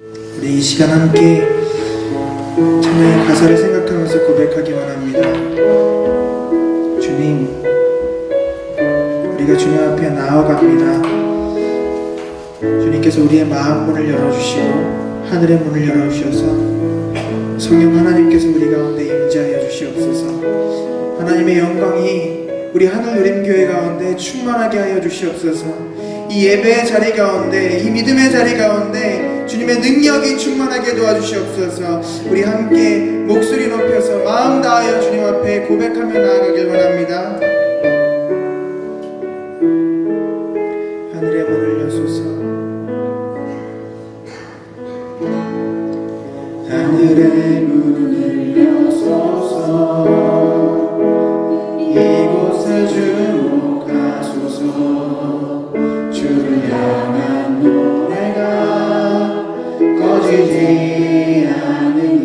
우리 이 시간 함께 찬양의 가사를 생각하면서 고백하기 원합니다. 주님, 우리가 주님 앞에 나아갑니다. 주님께서 우리의 마음 문을 열어주시고 하늘의 문을 열어주셔서 성령 하나님께서 우리 가운데 임재하여 주시옵소서. 하나님의 영광이 우리 하늘누림교회 가운데 충만하게 하여 주시옵소서. 이 예배의 자리 가운데, 이 믿음의 자리 가운데 주님의 능력이 충만하게 도와주시옵소서. 우리 함께 목소리 높여서 마음 다하여 주님 앞에 고백하며 나아가길 원합니다. 하늘의 문을 여소서. 하늘의 문을 여소서. 이곳을 주목하소서. 주를 향한 노래가 꺼지지 않으니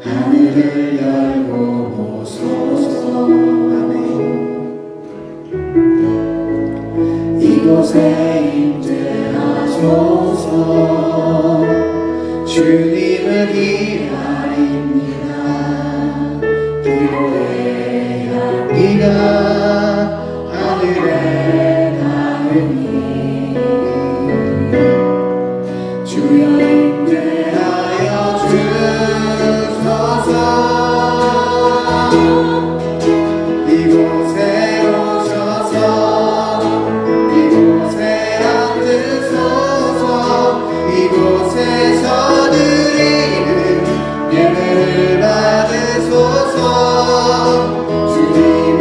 하늘을 열고 보소서. 아멘. 이곳에 임재하소서. 주님을 기다립니다. 기도의 향기가 하늘에 닿으니 주여 임재하여 주소서. 이곳에 오셔서 이곳에 앉으소서. 이곳에서 드리는 예배를 받으소서. 주님의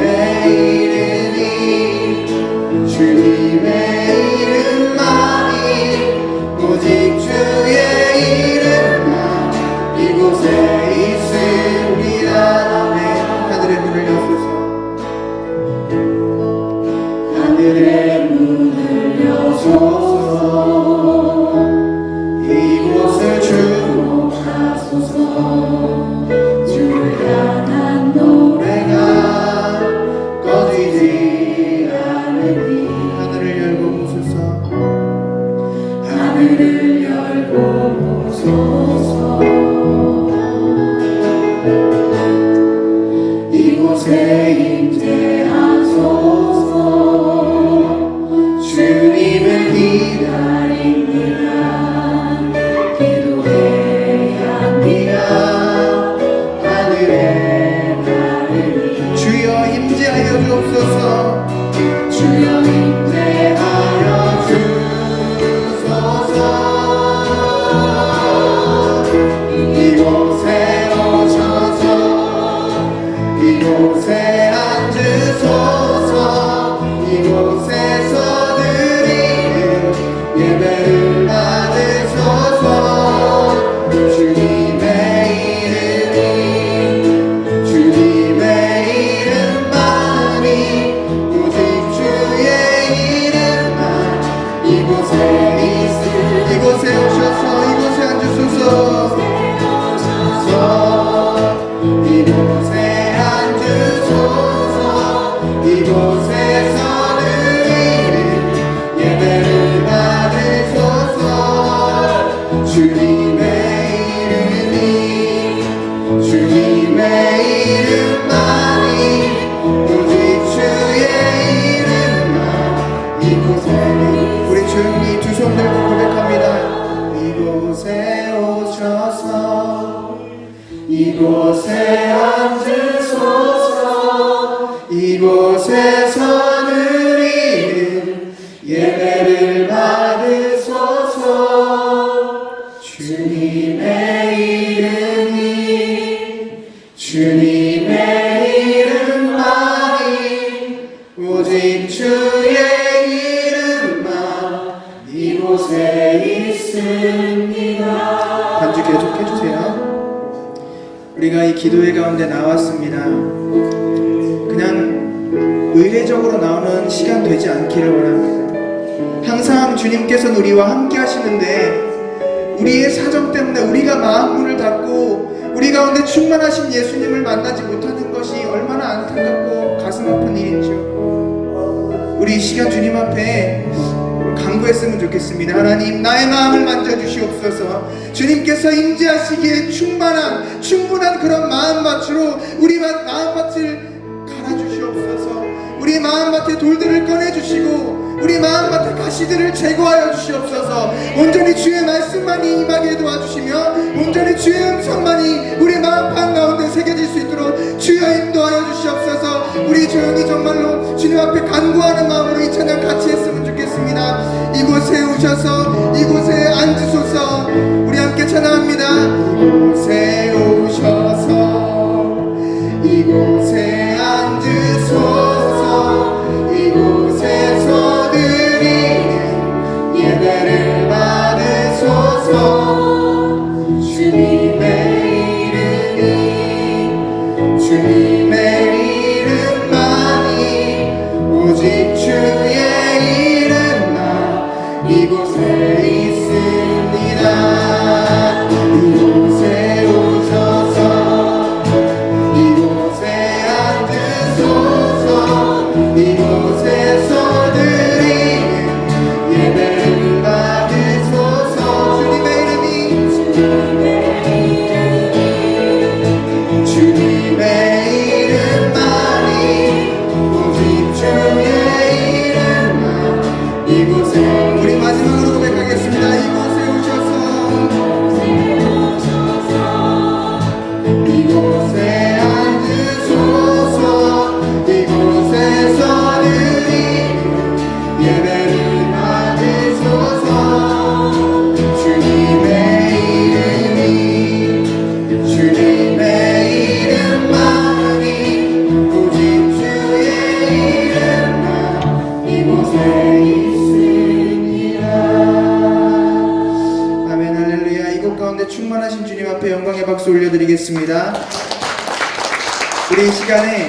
이름만이 오직 주의 이름만 이곳에 있습니다. 아멘. 하늘의 문을 여소서. 하늘의 문을 여소서. 이곳을 주목하소서. 주를 향한 노래가 꺼지지 않으니 하늘을 열고 보소서. 하늘을 열고 보소서. 이곳에 임재하소서. 주님을 기다립니다. 기도의 향기가 하늘에 닿으니 주여 임재하여 주옵소서. 주여 임재하여 주소서. 이곳에 오셔서 이곳에 앉으소서. 이곳에서 드리는 예배를 받으소서. 주님의 이름만이 오직 주의 이름만 이곳에 이곳에 오셔서 이곳에 앉으소서. 이곳에 앉으소서. 이곳에서 드리는 예배를 받으소서. 주님의 이름만이 오직 주의 이름만 이곳에 우리 조용히 두 손 들고 고백합니다. 이곳에 오셔서 이곳에 앉으소서. 이곳에서 드리는 예배를 받으소서. 주님의 이름만이 오직 주의 이름만 이곳에 있습니다. 반주 계속해주세요. 우리가 이 기도회 가운데 나왔습니다. 그냥 의례적으로 나오는 시간 되지 않기를 원합니다. 항상 주님께서는 우리와 함께 하시는데 우리의 사정 때문에 우리가 마음 문을 닫고 우리 가운데 충만하신 예수님을 만나지 못하는 것이 얼마나 안타깝고 가슴 아픈 일인지요. 우리 이 시간 주님 앞에 간구했을 했으면 좋겠습니다. 하나님, 나의 마음을 만져주시옵소서. 주님께서 임재하시기에 충분한 그런 마음밭으로 우리 마음밭을 갈아주시옵소서. 우리 마음밭에 돌들을 꺼내주시고 우리 마음밭에 가시들을 제거하여 주시옵소서. 온전히 주의 말씀만이 임하게 도와주시며 온전히 주의 음성만이 우리 마음판 가운데 새겨질 수 있도록 주여 인도하여 주시옵소서. 우리 조용히 정말로 주님 앞에 간구하는 마음으로 이 찬양 같이 했으면 좋겠습니다. 이곳에 오셔서 이곳에 앉으소서. 우리 함께 찬양합니다. 이곳에 오셔서 이곳에 앉으소서. 이곳에서 드리는 예배를 받으소서. 주님의 이름만이 오직 주의 이름만 이곳에 있습니다. 이곳에 오셔서 이곳에 앉으소서. 이곳에서 드리는 예배를 받으소서. 주님의 이름만이 오직 주의 이름만 이곳에. 우리 마지막으로 고백하겠습니다. 이곳에 오셔서 이곳에 앉으소서. 이곳에서 드리는 예배를 받으소서. 주님의 이름만이 오직 주의 이름만 이곳에 있습니다. 아멘. 할렐루야. 이곳 가운데 충만하신 주님 앞에 영광의 박수 올려드리겠습니다. 우리 이 시간에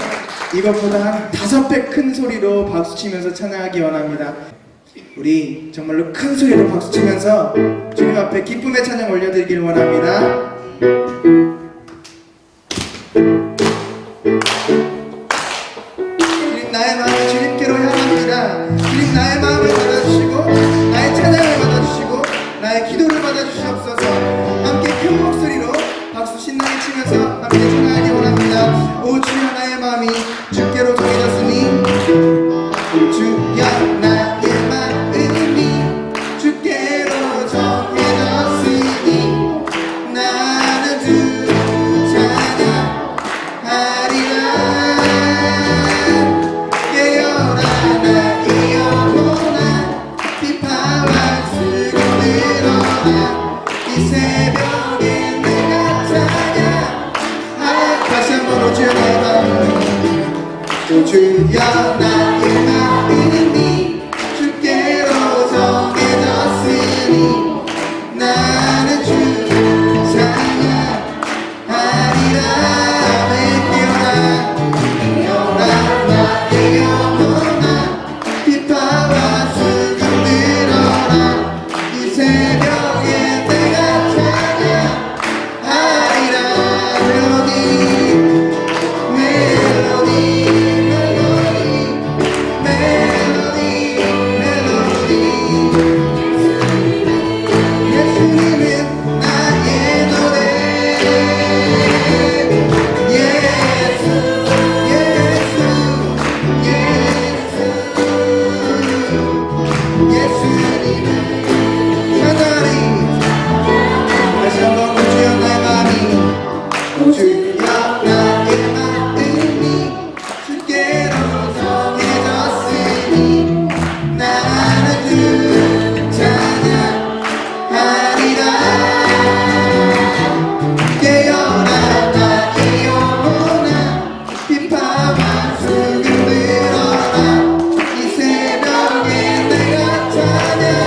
이것보다 한 5배 큰 소리로 박수치면서 찬양하기 원합니다. 우리 정말로 큰 소리로 박수치면서 주님 앞에 기쁨의 찬양 올려드리길 원합니다. 주님, 나의 마음이 주님께로 향합니다. 주님, 나의 마음을 받아주시고 나의 찬양을 받아주시고 나의 기도를 받아주시옵소서. 함께 큰 목소리로 박수 신나게 치면서 함께 찬양하기 원합니다. 오 주여, 나의 마음이 주께로 정해졌으니 주여, 나의 마음이 주께로 정해졌으니 나는 주 찬양하리라. 깨어라 나의 영혼아, 비파와 수고 들어라. 이 새벽에 내가 찬양. 다시 한번 오 주여, 나의 마음. 오 주여, 나의 마음이 주께로 정해졌으니 나는 주 찬양하리라. 깨어라 나의 영혼아, 비파와 수금 들어라. 이 새벽에 내가 찬양하리라. 예수님은 나의 노래. 예수 예수 예수 예수님은 하나님. 다시 한번 오 주여, 나의 마음이 오 주여, 나의 마음이 주께로 정해졌으니 나는 주 찬양하리라. 깨어라 나의 영혼아, 비파와 수금 들어라. 이 새벽에 내가 찬양하리라.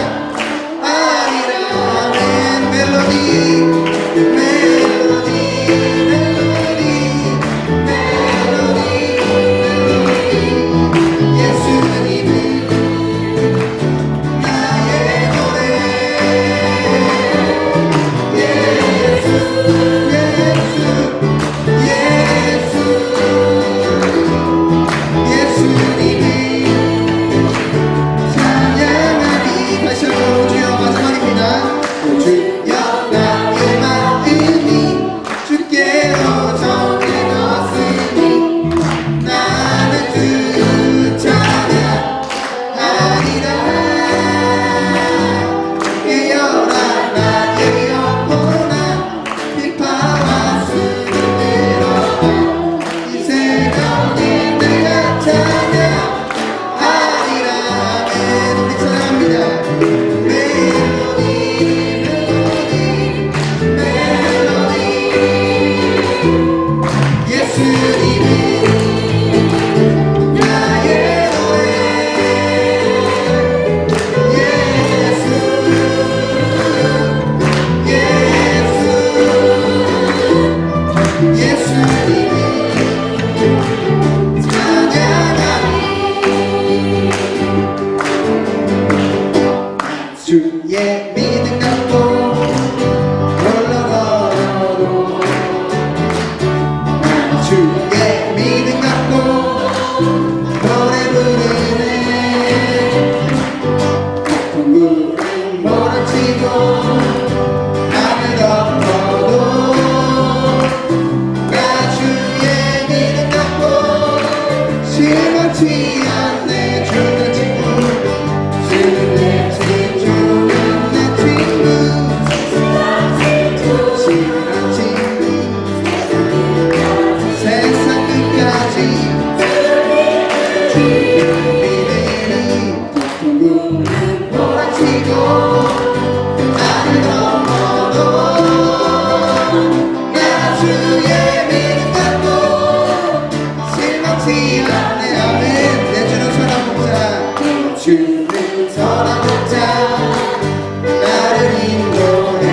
주의 믿음 갖고 올라가도 난 주의 믿음 갖고 노래 부르네 구름 몰아치고 하늘 덮어도 나 주의 믿음 갖고 실망치 않네 주는 친구 주는 내 친구 주는 선한 자 나를 인도해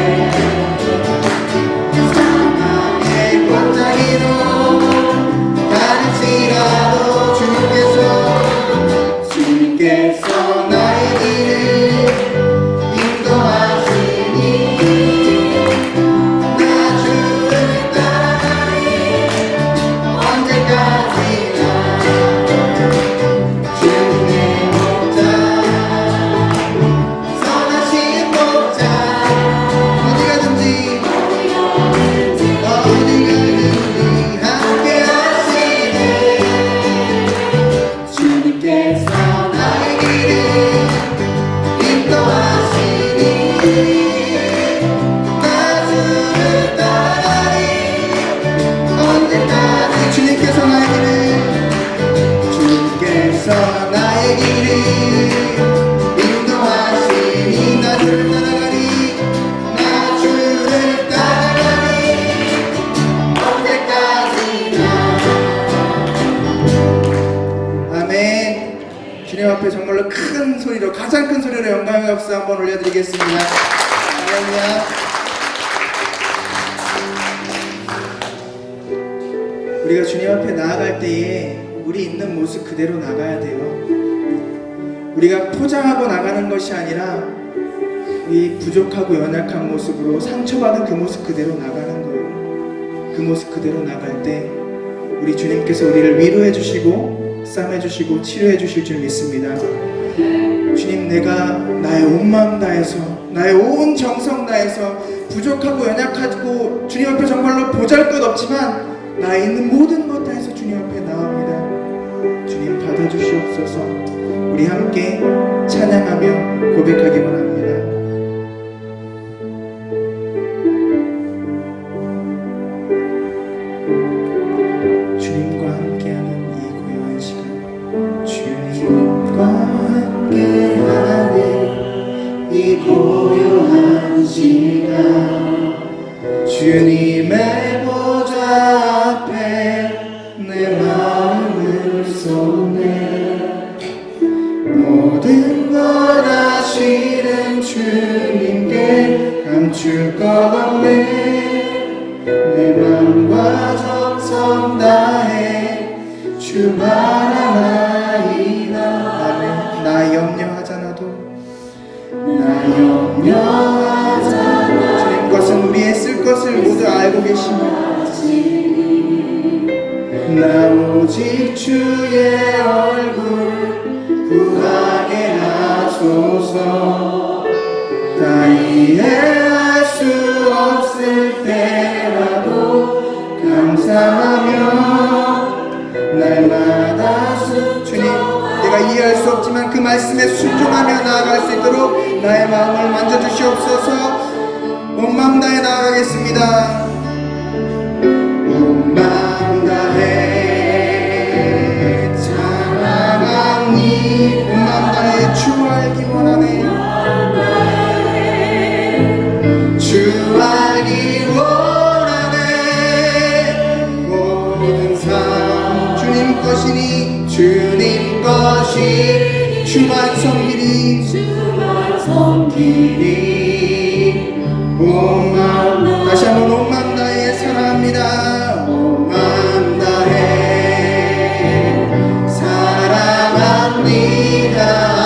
사망의 권장이로 가는지라도 주님께서 나의 길을 인도하시니 나 주를 따라가니 언제까지나 나의 길을 인도하시니 나 주를 따라가니 나 주를 따라가니 언제까지나 아멘. 주님 앞에 정말로 큰 소리로 가장 큰 소리로 영광의 박수 한번 올려드리겠습니다. 할렐루야. 우리가 주님 앞에 나아갈 때에 우리 있는 모습 그대로 나가야 돼요. 우리가 포장하고 나가는 것이 아니라 우리 부족하고 연약한 모습으로 상처받은 그 모습 그대로 나가는 거예요. 그 모습 그대로 나갈 때 우리 주님께서 우리를 위로해 주시고 싸매 주시고 치료해 주실 줄 믿습니다. 주님, 내가 나의 온 마음 다해서 나의 온 정성 다해서 부족하고 연약하고 주님 앞에 정말로 보잘것없지만 나의 있는 모든 것 다해서 주님 앞에 나옵니다. 주님 받아주시옵소서. 우리 함께 찬양하며 고백하기만 합니다. 주님과 함께하는 이 고요한 시간, 주님과 함께하는 이 고요한 시간, 주님의 보좌 앞에 내 마음을 쏟네. 모든 걸 아시는 주님께 감출 것 없네. 내 맘과 정성 다해 주 바라나이다. 나 염려하잖아도 주님 것은 우리의 쓸 것을 모두 알고 계십니다. 나 오직 주의 얼굴 구하게 하소서. 다 이해할 수 없을 때라도 감사하며 날마다 주님, 내가 이해할 수 없지만 그 말씀에 순종하며 나아갈 수 있도록 나의 마음을 만져주시옵소서. 온 마음 다해 나아가겠습니다. 온 마음 다해 찬양하니 온 마음 다해 주 알기 원하네. 주님 것이 주만 섬기리 온 마음 다시 한번 온 마음 다해 사랑합니다. 온 마음 다해 사랑합니다.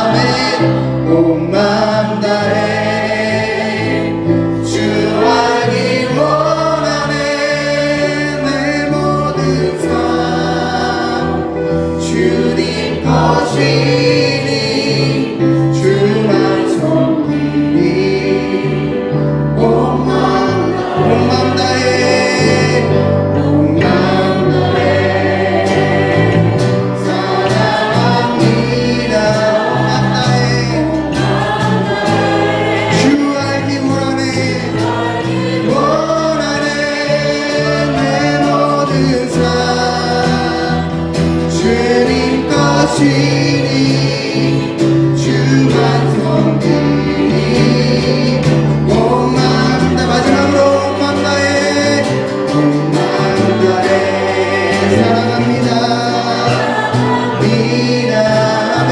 아멘. 온 마음 다해 주 알기 원하네. 내 모든 삶 주님 것이니 주만 섬기니 온 마음 다해 온 마음 다해 사랑합니다. 온 마음 다해 주 알기 원하네. 내 모든 삶 주님 것이니 주만 섬기니 온 마음 다 마지막으로 온 마음 다해 온 마음 다해 사랑합니다. 아멘.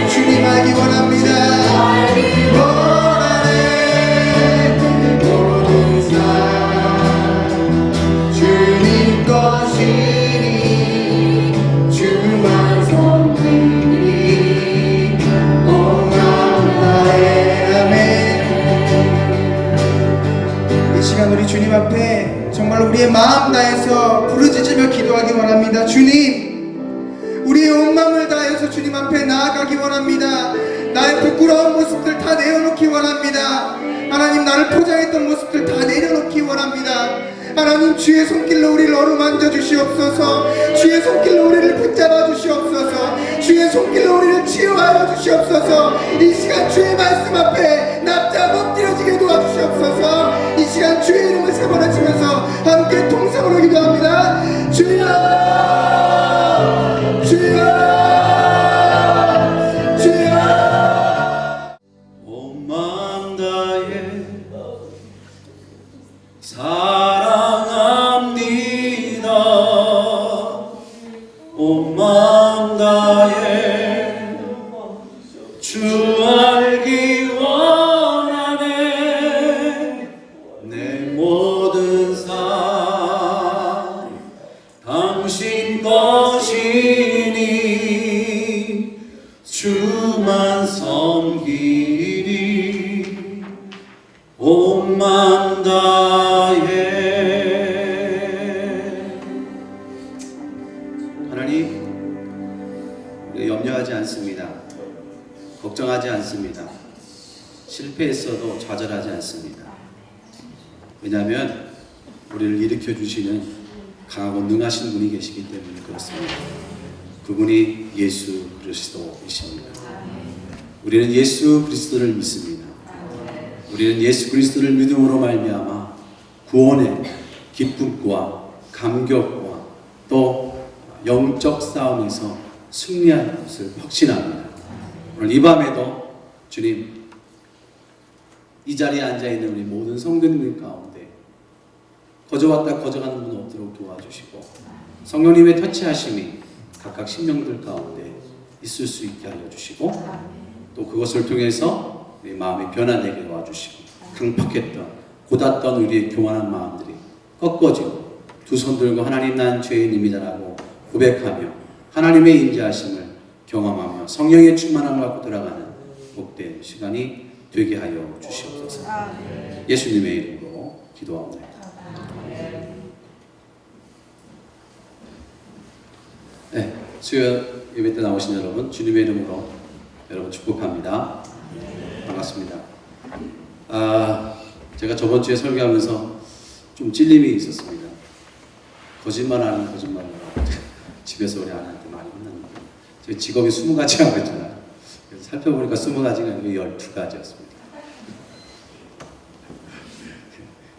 주님 알기 원합니다. 원하네. 모든 삶 주님 것이니 주만 섬기니 온 마음 다해 아멘. 이 시간 우리 주님 앞에 정말 우리의 마음 다해서 부르짖으며 기도하기 원합니다. 주님 우리의 온 마음을 다해서 주님 앞에 나아가기 원합니다. 나의 부끄러운 모습들 다 내려놓기 원합니다. 하나님 나를 포장했던 모습들 다 내려놓기 원합니다. 하나님 주의 손길로 우리를 어루만져 주시옵소서. 주의 손길로 우리를 붙잡아 주시옵소서. 주의 손길로 우리를 치유하여 주시옵소서. 이 시간 주의 말씀 앞에 납작 엎드려지게 도와주시옵소서. 이 시간 주의 이름을 세 번 외치면서 함께 통성으로 기도합니다. 주여 주여 주여 온 마음 다해 사랑합니다. 온 마음 다해 주 알기 원하네. 내 모든 삶 당신 것이니 주만 섬기리 온 마음 다해. 하나님 우리 염려하지 않습니다. 걱정하지 않습니다. 실패했어도 좌절하지 않습니다. 왜냐하면 우리를 일으켜 주시는 강하고 능하신 분이 계시기 때문에 그렇습니다. 그분이 예수 그리스도이십니다. 우리는 예수 그리스도를 믿습니다. 우리는 예수 그리스도를 믿음으로 말미암아 구원의 기쁨과 감격과 또 영적 싸움에서 승리할 것을 확신합니다. 오늘 이 밤에도 주님 이 자리에 앉아있는 우리 모든 성도님들 가운데 거저왔다 거저가는 분 없도록 도와주시고 성령님의 터치하심이 각각 심령들 가운데 있을 수 있게 하여 주시고 또 그것을 통해서 우리 마음이 변화되게 도와주시고 강팍했던 고닫던 우리의 교만한 마음들이 꺾어지고 두 손 들고 하나님 난 죄인입니다라고 고백하며 하나님의 인자하심을 경험하며 성령의 충만함을 갖고 돌아가는 복된 시간이 되게 하여 주시옵소서. 예수님의 이름으로 기도합니다. 네, 수요 예배 때 나오신 여러분 주님의 이름으로 여러분 축복합니다. 반갑습니다. 제가 저번 주에 설교하면서 좀 찔림이 있었습니다. 거짓말하는 거짓말을 집에서 우리 아내한테 많이 혼났는데 제 직업이 20가지라고 했잖아요. 그래서 살펴보니까 20가지가 아니고 12가지였습니다.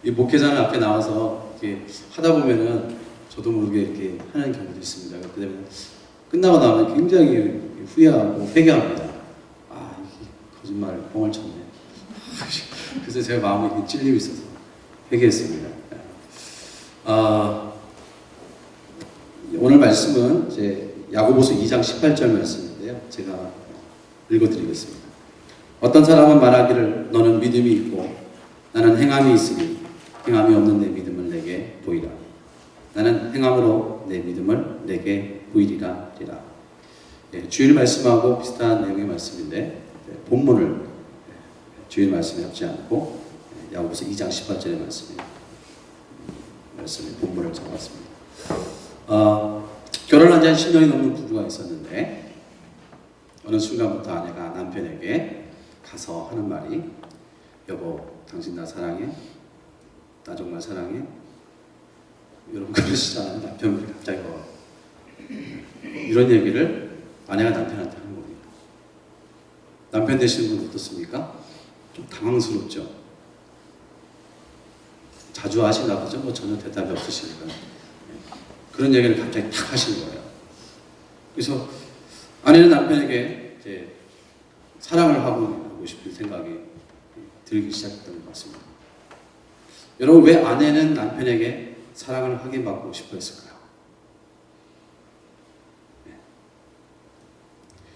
이 목회자는 앞에 나와서 이렇게 하다 보면은 저도 모르게 이렇게 하는 경우도 있습니다. 그렇기 때문에 끝나고 나면 굉장히 후회하고 회개합니다. 이게 거짓말 뻥을 쳤네. 그래서 제가 마음에 찔림이 있어서 회개했습니다. 말씀은 이제 야고보서 2장 18절 말씀인데요. 제가 읽어드리겠습니다. 어떤 사람은 말하기를 너는 믿음이 있고 나는 행함이 있으니 행함이 없는 내 믿음을 내게 보이라. 나는 행함으로 내 믿음을 내게 보이리라 하리라. 주일 말씀하고 비슷한 내용의 말씀인데 본문을 주일 말씀에 합치 않고 야고보서 2장 18절의 말씀에 본문을 적었습니다. 결혼한 지 한 10년이 넘는 부부가 있었는데 어느 순간부터 아내가 남편에게 가서 하는 말이 여보 당신 나 사랑해? 나 정말 사랑해? 여러분 그러시잖아요. 남편분이 갑자기 이런 얘기를 아내가 남편한테 하는 겁니다. 남편 되시는 분 어떻습니까? 좀 당황스럽죠? 자주 하시나 보죠? 뭐 전혀 대답이 없으시니까. 그런 얘기를 갑자기 탁 하시는 거예요. 그래서 아내는 남편에게 이제 사랑을 하고 싶은 생각이 들기 시작했던 것 같습니다. 여러분 왜 아내는 남편에게 사랑을 확인받고 싶어 했을까요?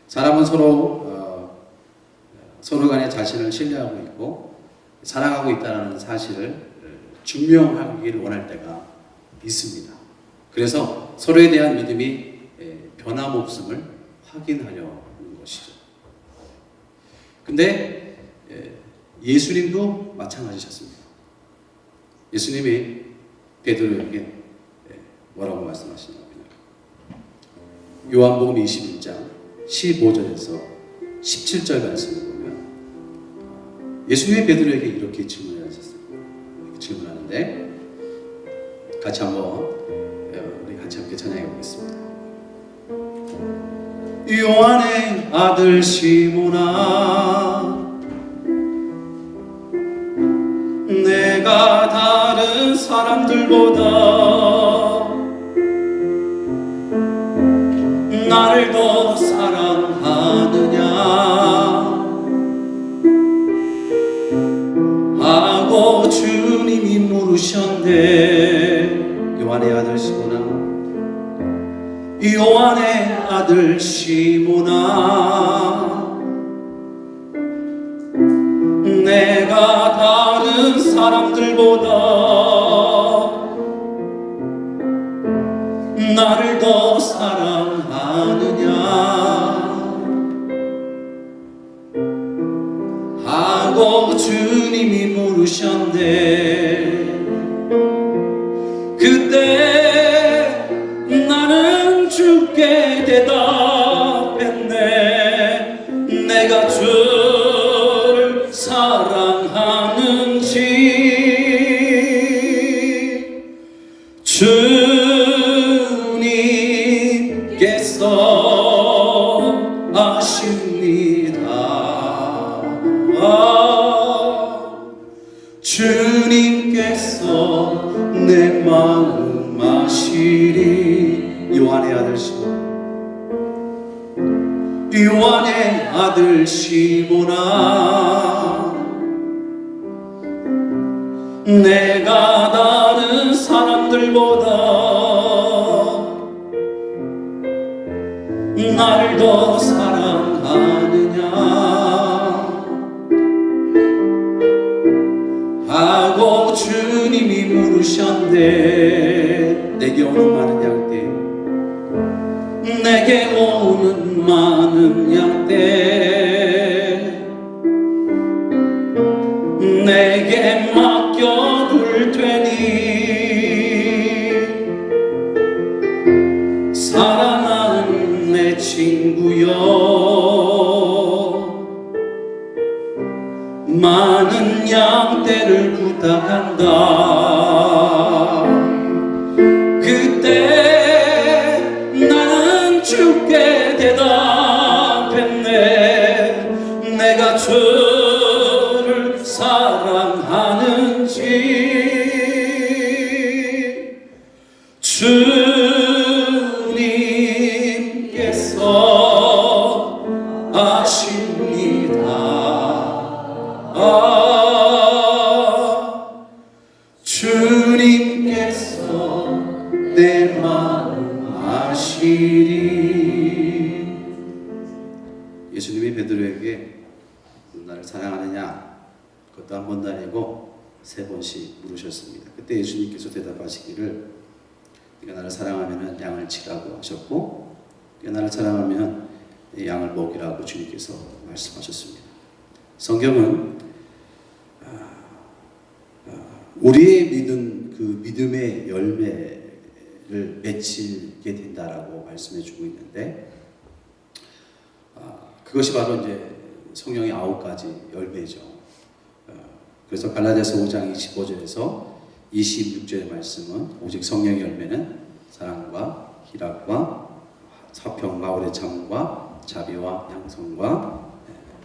사람은 서로 간에 자신을 신뢰하고 있고 사랑하고 있다는 사실을 증명하기를 원할 때가 있습니다. 그래서 서로에 대한 믿음이 변함없음을 확인하려는 것이죠. 근데 예수님도 마찬가지셨습니다. 예수님이 베드로에게 뭐라고 말씀하시냐면 요한복음 21장 15절에서 17절 말씀을 보면 예수님이 베드로에게 이렇게 질문을 하셨어요. 이렇게 질문하는데 같이 한번 우리 같이 함께 찬양해 보겠습니다. 요한의 아들 시몬아 내가 다른 사람들보다 나를 더 사랑하느냐 하고 주님이 물으셨네. 요한의 아들 시몬아 요한의 아들 시몬아 내가 다른 사람들보다 나를 더 사랑하느냐 하고 주님이 물으셨네. 그때 나는 주께 대답했네. 내가 주를 사랑하는지 주님께서 아십니다. 주님께서 내 마음 아시리. 요한의 아들 시몬 요한의 아들 시몬아 내가 다른 사람들보다 나를 더 사랑하느냐 하고 주님이 물으셨네. 내게 오는 많은 양떼 내게 오는 많은 양떼 내게 맡겨둘 테니 사랑하는 내 친구여 많은 양떼를 부탁한다. 그때 나는 주께 대답했네. 내가 주를 사랑하는지 주님께서 아십니다. 주님께서 예수님이 베드로에게 나를 사랑하느냐? 그것도 한 번도 아니고 3번씩 물으셨습니다. 그때 예수님께서 대답하시기를 네가 나를 사랑하면 양을 치라고 하셨고 네가 나를 사랑하면 양을 먹이라고 주님께서 말씀하셨습니다. 성경은 우리의 믿음, 그 믿음의 열매를 맺히게 된다라고 말씀해주고 있는데 그것이 바로 이제 성령의 9가지 열매죠. 그래서 갈라디아서 5장 25절에서 26절의 말씀은 오직 성령의 열매는 사랑과 희락과 화평과 오래 참음과 자비와 양성과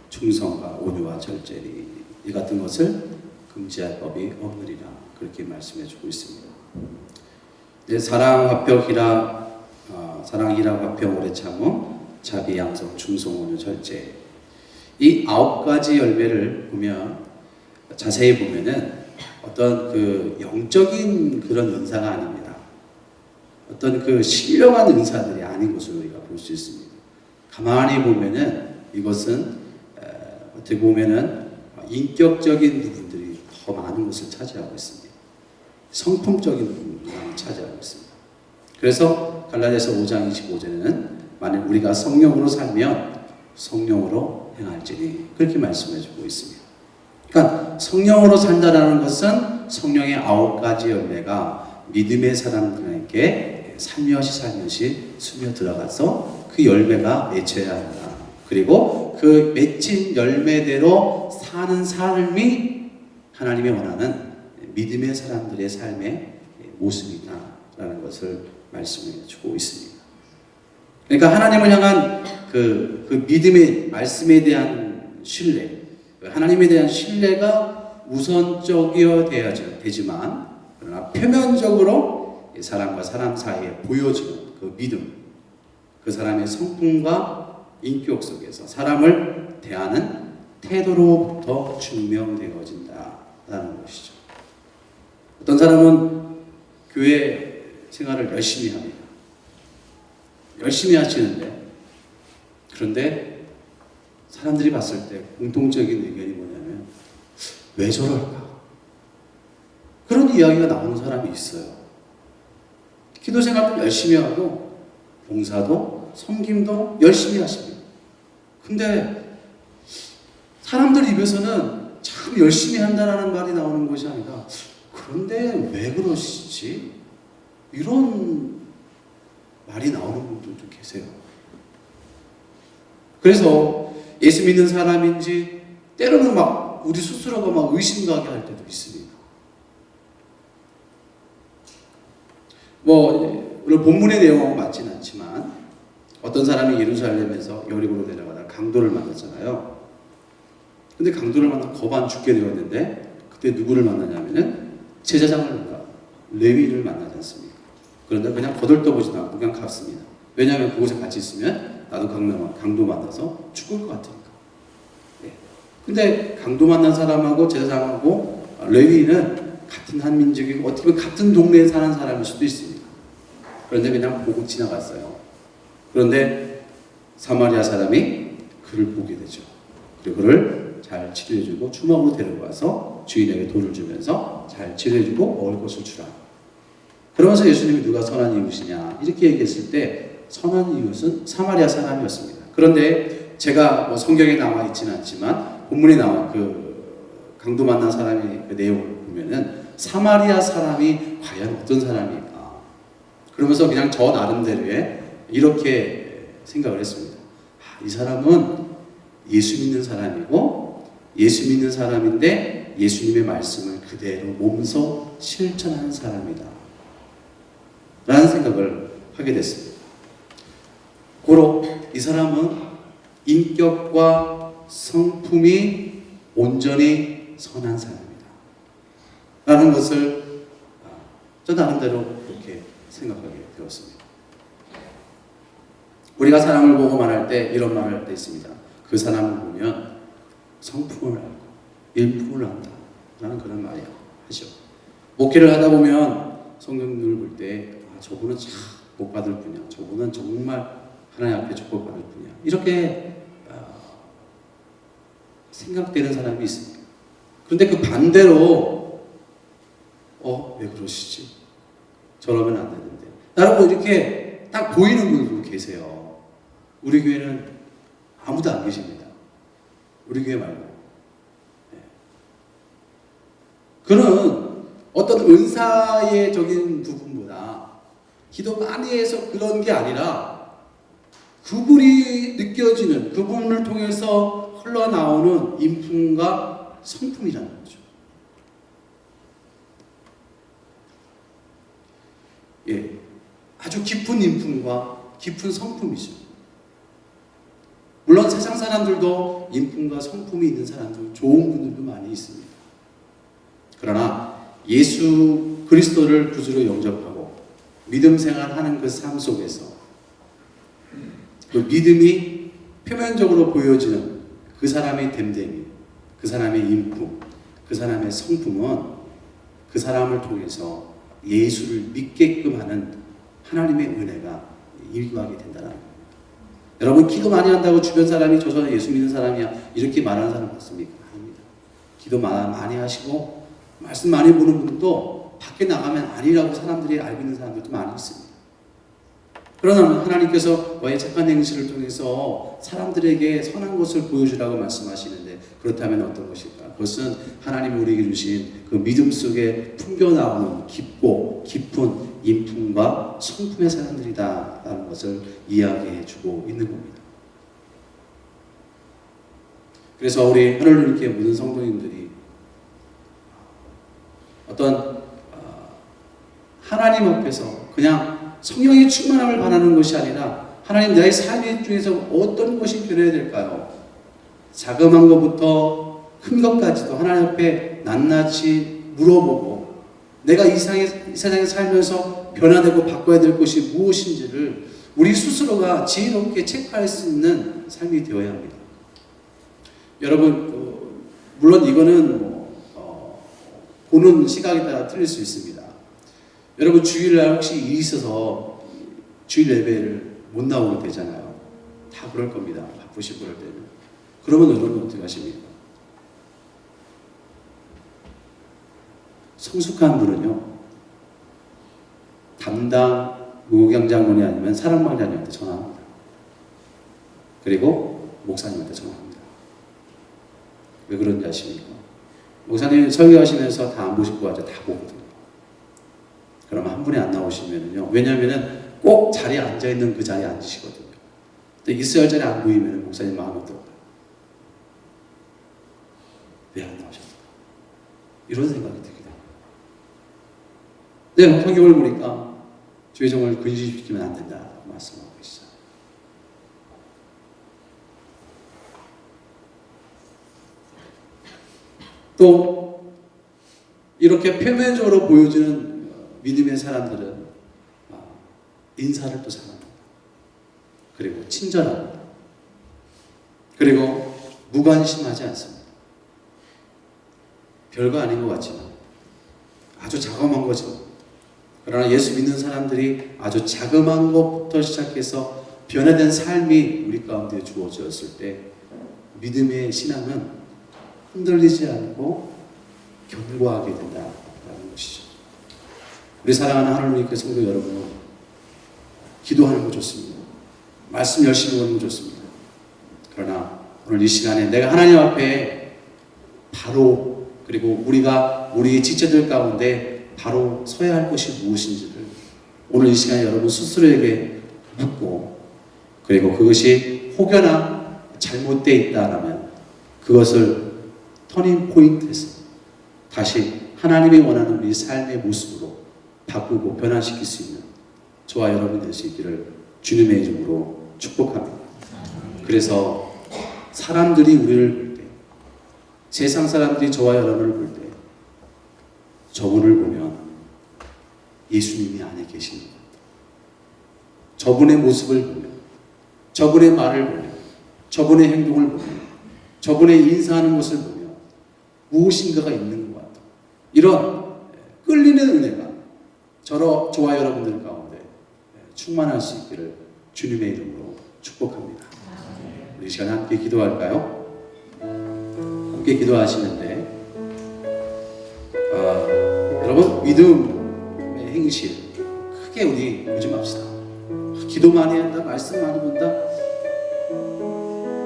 충성과 온유와 절제리 이 같은 것을 금지할 법이 없느니라 그렇게 말씀해주고 있습니다. 사랑, 화평, 희락, 사랑, 희락, 화평, 오래 참음, 자비, 양성, 충성, 온유, 절제 이 9가지 열매를 보면 자세히 보면은 어떤 그 영적인 그런 은사가 아닙니다. 어떤 그 신령한 은사들이 아닌 것으로 우리가 볼 수 있습니다. 가만히 보면은 이것은 어떻게 보면은 인격적인 부분들이 더 많은 것을 차지하고 있습니다. 성품적인 부분을 많이 차지하고 있습니다. 그래서 갈라디아서 5장 25절에는 만약 우리가 성령으로 살면 성령으로 행할지니 그렇게 말씀해주고 있습니다. 그러니까 성령으로 산다라는 것은 성령의 9가지 열매가 믿음의 사람들에게 살며시 스며 들어가서 그 열매가 맺혀야 한다. 그리고 그 맺힌 열매대로 사는 삶이 하나님이 원하는 믿음의 사람들의 삶의 모습이다라는 것을 말씀해 주고 있습니다. 그러니까 하나님을 향한 그 믿음의 말씀에 대한 신뢰, 하나님에 대한 신뢰가 우선적이어야 되지만 그러나 표면적으로 사람과 사람 사이에 보여지는 그 믿음, 그 사람의 성품과 인격 속에서 사람을 대하는 태도로부터 증명되어진다라는 것이죠. 어떤 사람은 교회 생활을 열심히 합니다. 열심히 하시는데 그런데 사람들이 봤을 때 공통적인 의견이 뭐냐면 왜 저럴까? 그런 이야기가 나오는 사람이 있어요. 기도 생활도 열심히 하고 봉사도 섬김도 열심히 하십니다. 근데 사람들 입에서는 참 열심히 한다라는 말이 나오는 것이 아니라 그런데 왜 그러시지? 이런 말이 나오는 분들도 계세요. 그래서 예수 믿는 사람인지 때로는 막 우리 스스로가 막 의심가게 할 때도 있습니다. 오늘 본문의 내용하고 맞지는 않지만 어떤 사람이 예루살렘에서 여리고로 내려가다 강도를 만났잖아요. 근데 강도를 만나 거반 죽게 되었는데 그때 누구를 만나냐면은 제사장을 만나 레위를 만나지 않습니까? 그런데 그냥 거들떠보지도 않고 그냥 갔습니다. 왜냐하면 그곳에 같이 있으면 나도 강도 만나서 죽을 것 같으니까. 네. 근데 강도 만난 사람하고 제사장하고 레위는 같은 한 민족이고 어떻게 보면 같은 동네에 사는 사람일 수도 있습니다. 그런데 그냥 보고 지나갔어요. 그런데 사마리아 사람이 그를 보게 되죠. 그리고 그를 잘 치료해주고 주먹으로 데려가서 주인에게 돈을 주면서 잘 치료해주고 먹을 것을 주라. 그러면서 예수님이 누가 선한 이웃이냐 이렇게 얘기했을 때 선한 이웃은 사마리아 사람이었습니다. 그런데 제가 성경에 나와 있지는 않지만 본문에 나와 그 강도 만난 사람의 그 내용을 보면은 사마리아 사람이 과연 어떤 사람일까? 그러면서 그냥 저 나름대로의 이렇게 생각을 했습니다. 이 사람은 예수 믿는 사람이고 예수 믿는 사람인데 예수님의 말씀을 그대로 몸소 실천하는 사람이다 라는 생각을 하게 됐습니다. 고로 이 사람은 인격과 성품이 온전히 선한 사람이다 라는 것을 저 나름대로 그렇게 생각하게 되었습니다. 우리가 사람을 보고 말할 때 이런 말을 할 때 있습니다. 그 사람을 보면 성품을 알고 일품을 안다 라는 그런 말이야 하죠. 목회를 하다 보면 성경들을 볼 때 저분은 참 복 받을 분이야. 저분은 정말 하나님 앞에 축복받을 분이야. 이렇게 생각되는 사람이 있습니다. 그런데 그 반대로 왜 그러시지? 저러면 안 되는데. 라고 이렇게 딱 보이는 분들도 계세요. 우리 교회는 아무도 안 계십니다. 우리 교회 말고. 네. 그는 어떤 은사의 적인 부분보다 기도 많이 해서 그런 게 아니라 그분이 느껴지는 그분을 통해서 흘러나오는 인품과 성품이라는 거죠. 예, 아주 깊은 인품과 깊은 성품이죠. 물론 세상 사람들도 인품과 성품이 있는 사람들, 좋은 분들도 많이 있습니다. 그러나 예수 그리스도를 구주로 영접하고 믿음 생활하는 그 삶 속에서 그 믿음이 표면적으로 보여지는 그 사람의 됨됨이, 그 사람의 인품, 그 사람의 성품은 그 사람을 통해서 예수를 믿게끔 하는 하나님의 은혜가 일구하게 된다는 겁니다. 여러분 기도 많이 한다고 주변 사람이 저 사람 예수 믿는 사람이야 이렇게 말하는 사람 맞습니까? 아닙니다. 기도 많이 하시고 말씀 많이 보는 분도 밖에 나가면 아니라고 사람들이 알고 있는 사람들도 많이 있습니다. 그러나 하나님께서 와의 착한 행실을 통해서 사람들에게 선한 것을 보여주라고 말씀하시는데 그렇다면 어떤 것일까? 그것은 하나님이 우리에게 주신 그 믿음 속에 풍겨나오는 깊고 깊은 인품과 성품의 사람들이다라는 것을 이야기해 주고 있는 겁니다. 그래서 우리 하늘을 이렇게 묻은 성도님들이 어떤 하나님 앞에서 그냥 성령의 충만함을 바라는 것이 아니라 하나님 나의 삶 중에서 어떤 것이 변해야 될까요? 자그마한 것부터 큰 것까지도 하나님 앞에 낱낱이 물어보고 내가 이 세상에 살면서 변화되고 바꿔야 될 것이 무엇인지를 우리 스스로가 지혜롭게 체크할 수 있는 삶이 되어야 합니다. 여러분 물론 이거는 보는 시각에 따라 틀릴 수 있습니다. 여러분 주일날 혹시 일이 있어서 주일 예배를 못 나오게 되잖아요. 다 그럴 겁니다. 바쁘시고 그럴 때는. 그러면 여러분 어떻게 하십니까? 성숙한 분은요. 담당 무경 장로이 아니면 사랑방장님한테 전화합니다. 그리고 목사님한테 전화합니다. 왜 그런지 아십니까? 목사님 설교하시면서 다 안 보실 거 같죠? 다 보거든요. 그러면 한 분이 안 나오시면요. 왜냐면은 꼭 자리에 앉아있는 그 자리에 앉으시거든요. 근데 있어야 할 자리에 안 보이면 목사님 마음이 어떨까요? 왜 안 나오셨을까? 이런 생각이 들게 됩니다. 네, 성경을 보니까 주의 종을 근심시키면 안 된다고 말씀하고 있어요. 또 이렇게 표면적으로 보여주는 믿음의 사람들은 인사를 또 잘합니다. 그리고 친절합니다. 그리고 무관심하지 않습니다. 별거 아닌 것 같지만 아주 자그마한 거죠. 그러나 예수 믿는 사람들이 아주 자그마한 것부터 시작해서 변화된 삶이 우리 가운데 주어졌을 때 믿음의 신앙은 흔들리지 않고 견고하게 된다는 것이죠. 우리 사랑하는 하나님께 성도 여러분, 기도하는 거 좋습니다. 말씀 열심히 하는 거 좋습니다. 그러나 오늘 이 시간에 내가 하나님 앞에 바로 그리고 우리가 우리 지체들 가운데 바로 서야 할 것이 무엇인지를 오늘 이 시간에 여러분 스스로에게 묻고 그리고 그것이 혹여나 잘못되어 있다라면 그것을 터닝 포인트에서 다시 하나님이 원하는 우리 삶의 모습으로 바꾸고 변화시킬 수 있는 저와 여러분 될 수 있기를 주님의 이름으로 축복합니다. 그래서 사람들이 우리를 볼 때, 세상 사람들이 저와 여러분을 볼 때 저분을 보면 예수님이 안에 계시는 것 같아요. 저분의 모습을 보면, 저분의 말을 보면, 저분의 행동을 보면, 저분의 인사하는 것을 보면 무엇인가가 있는 것 같아요. 이런 끌리는 은혜가 저와 여러분들 가운데 충만할 수 있기를 주님의 이름으로 축복합니다. 우리 이 시간 함께 기도할까요? 함께 기도하시는데 여러분 믿음의 행실 크게 우리 보지 맙시다. 기도 많이 한다, 말씀 많이 본다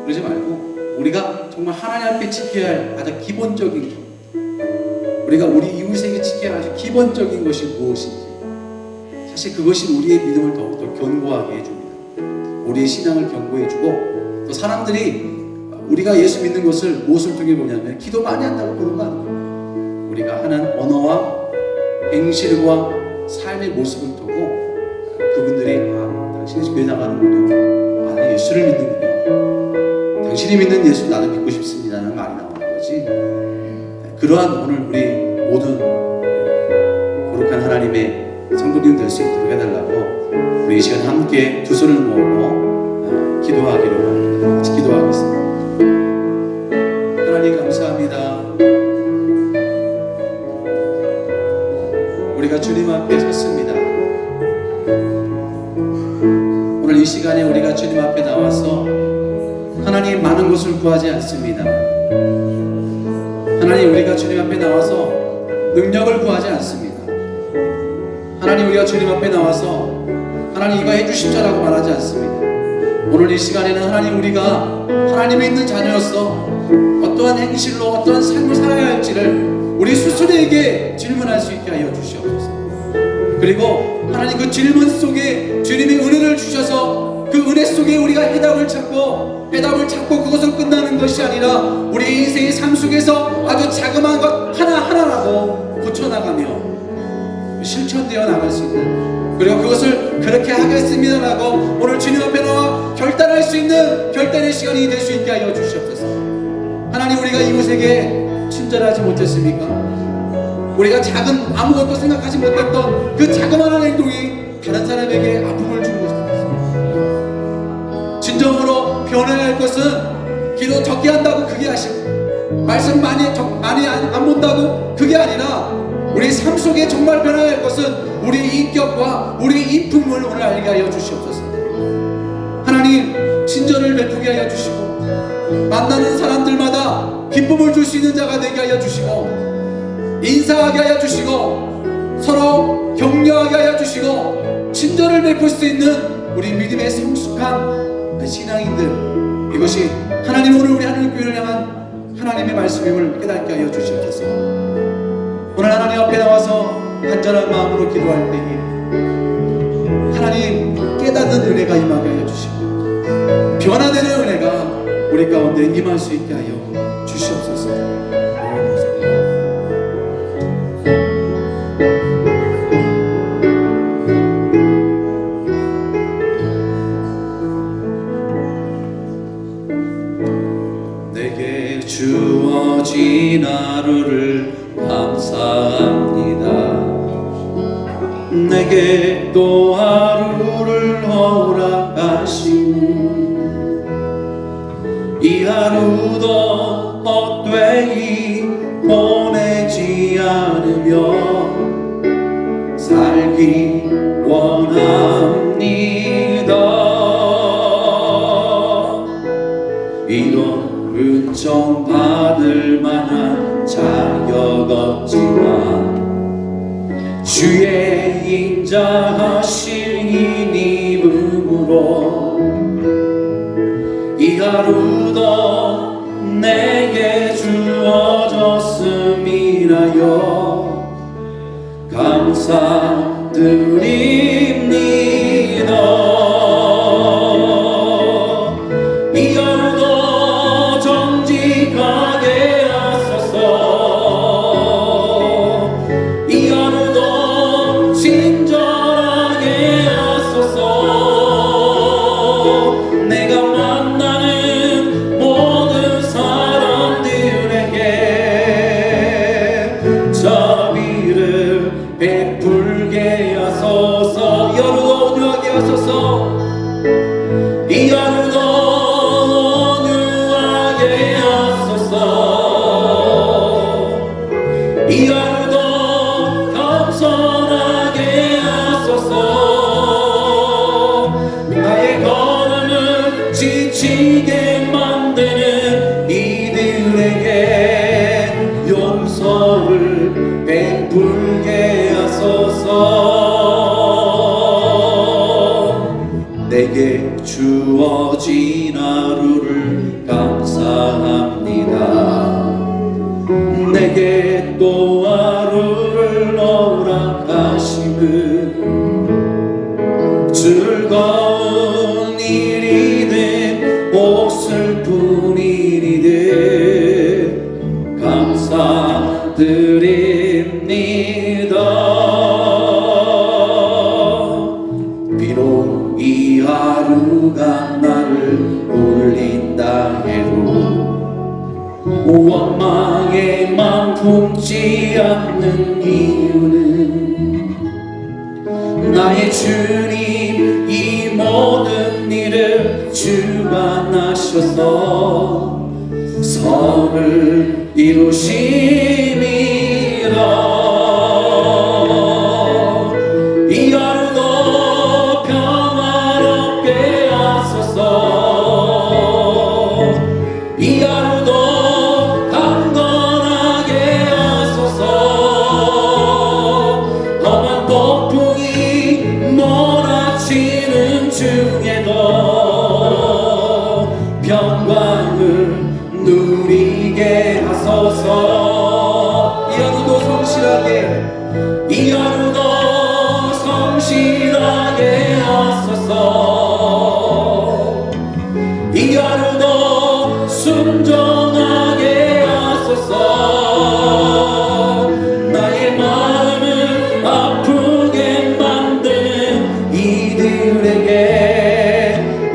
그러지 말고 우리가 정말 하나님 앞에 지켜야 할 가장 기본적인 것, 우리가 우리 이웃에게 지켜야 할 아주 기본적인 것이 무엇인지, 사실 그것이 우리의 믿음을 더욱더 견고하게 해줍니다. 우리의 신앙을 견고해주고, 또 사람들이 우리가 예수 믿는 것을 무엇을 통해 보냐면 기도 많이 한다고 보는 거 아니에요. 우리가 하는 언어와 행실과 삶의 모습을 두고 그분들이 당신이 교회 나가는군요, 나는 예수를 믿는군요, 당신이 믿는 예수 나도 믿고 싶습니다라는 말이 나오는 거지. 그러한 오늘 우리 모든 거룩한 하나님의 성도님 될 수 있도록 해달라고 우리 이 시간 함께 두 손을 모으고 기도하기로 합니다. 같이 기도하겠습니다. 하나님 감사합니다. 우리가 주님 앞에 섰습니다. 오늘 이 시간에 우리가 주님 앞에 나와서 하나님 많은 것을 구하지 않습니다. 하나님 우리가 주님 앞에 나와서 능력을 구하지 않습니다. 하나님 우리가 주님 앞에 나와서 하나님 이거 해주십시오라고 말하지 않습니다. 오늘 이 시간에는 하나님 우리가 하나님이 있는 자녀로서 어떠한 행실로 어떠한 삶을 살아야 할지를 우리 스스로에게 질문할 수 있게 하여 주시옵소서. 그리고 하나님 그 질문 속에 주님의 은혜를 주셔서 그 은혜 속에 우리가 해답을 찾고 그것은 끝나는 것이 아니라 우리 인생의 삶 속에서 아주 자그마한 것 하나하나라도 고쳐나가며 실천되어 나갈 수 있는, 그리고 그것을 그렇게 하겠습니다라고 오늘 주님 앞에 나와 결단할 수 있는 결단의 시간이 될 수 있게 하여 주시옵소서. 하나님 우리가 이웃에게 친절하지 못했습니까? 우리가 작은 아무것도 생각하지 못했던 그 자그마한 행동이 다른 사람에게 아픔을 주는 것입니다. 진정으로 변해야 할 것은 기도 적게 한다고 그게 아시고 말씀 많이 안 본다고 그게 아니라 우리 삶 속에 정말 변해야 할 것은 우리 인격과 우리 인품을 오늘 알게 하여 주시옵소서. 하나님 친절을 베푸게 하여 주시고 만나는 사람들마다 기쁨을 줄 수 있는 자가 되게 하여 주시고 인사하게 하여 주시고 서로 격려하게 하여 주시고 친절을 베풀 수 있는 우리 믿음의 성숙한 신앙인들, 이것이 하나님 오늘 우리 하나님 교회를 향한 하나님의 말씀임을 깨닫게 하여 주시옵소서. 오늘 하나님 앞에 나와서 간절한 마음으로 기도할 때에 하나님 깨닫는 은혜가 임하게 하여 주시고 변화되는 은혜가 우리 가운데 임할 수 있게 하여 주시옵소서. 내게 주어진 하루를 감사합니다. 내게 또 하루를 허락하시니 이 하루도 헛되이 보내지 않으며 살기 원합니다. 이런 은총 받을 만한 자격 없지만 주의 인자하신 이 입음으로 이 하루도 내게 주어졌음이라여 감사드립니다. 이 하루도 정직하게 하소서. 이 하루도 친절하게 하소서. 내가 만나는 모든 사람들에게 자비를 베풀게 하소서. 이 하루도 온유하게 하소서. 이 하루도 온유하게 하소서. 이 하루도 겸손하게 하소서. 나의 걸음을 지치게 만드는 이들에게 내게 또 하루를 허락하심은 즐거운 일이든 꼭 슬픈 일이든 감사드립니다. 비록 이 하루가 나를 울린다 해도 원망의 맘 품지 않는 이유는 나의 주님 이 모든 일을 주관하셔서 선을 이루심이라. 이 하루도 평화롭게 하소서. 이 하루도 강건하게 하소서. 험한 폭풍이 몰아치는 중에도 평강을 누리게 하소서. 이 하루도 성실하게, 이 하루도 성실하게 하소서. 이 하루도 순종하게 하소서. 나의 마음을 아프게 만드는 이들에게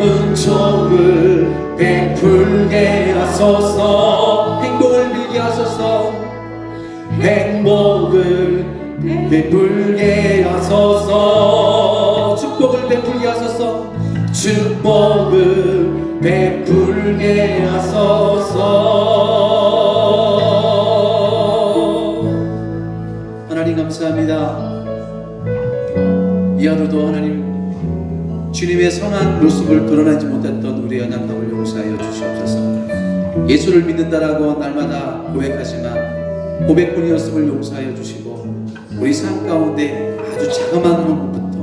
은총을 베풀게 하소서. 행복을 빌게 하소서. 행복을 베풀게 하소서. 축복을 베풀게 하소서. 축복을 베풀게 하소서. 하나님 감사합니다. 이 하루도 하나님 주님의 선한 모습을 드러내지 못했던 우리의 연약함을 용서하여 주시옵소서. 예수를 믿는다라고 날마다 고백하지만 고백뿐이었음을 용서하여 주시고 우리 삶 가운데 아주 자그마한 것부터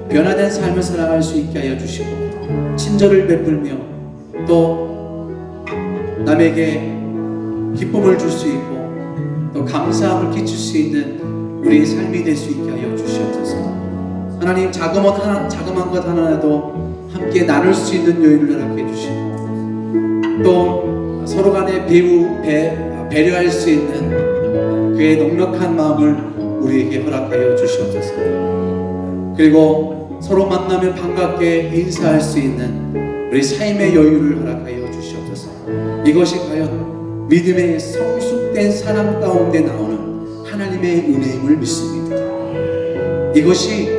변화된 삶을 살아갈 수 있게 하여 주시고 친절을 베풀며 또 남에게 기쁨을 줄 수 있고 또 감사함을 끼칠 수 있는 우리의 삶이 될 수 있게 하여 주시옵소서. 하나님 자그마한 것 하나라도 함께 나눌 수 있는 여유를 허락해 주시고 또 서로 간에 배려할 수 있는 그의 넉넉한 마음을 우리에게 허락하여 주시옵소서. 그리고 서로 만나면 반갑게 인사할 수 있는 우리 삶의 여유를 허락하여 주시옵소서. 이것이 과연 믿음의 성숙된 사람 가운데 나오는 하나님의 은혜임을 믿습니다. 이것이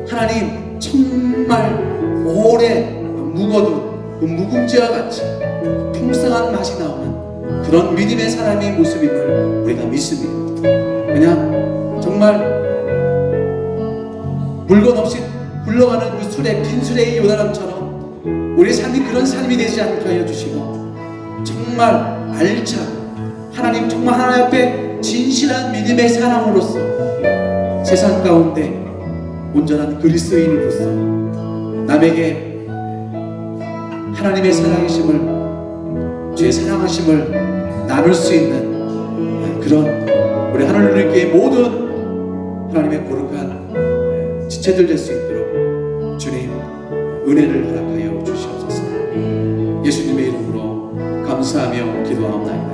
하나님 정말 오래 묵어둔 그 묵은지와 같이 풍성한 맛이 나오는 그런 믿음의 사람의 모습임을 우리가 믿습니다. 그냥 정말 물건 없이 흘러가는 그 술의 빈술의 요단함처럼 우리의 삶이 그런 삶이 되지 않게 하여 주시고 정말 알차고 하나님 정말 하나님 앞에 진실한 믿음의 사람으로서 세상 가운데 온전한 그리스도인으로서 남에게 하나님의 사랑이심을 주의 사랑하심을 나눌 수 있는 그런 우리 하늘님께 모든 하나님의 거룩한 지체들 될 수 있도록 주님 은혜를 허락하여 주시옵소서. 예수님의 이름으로 감사하며 기도하옵나이다.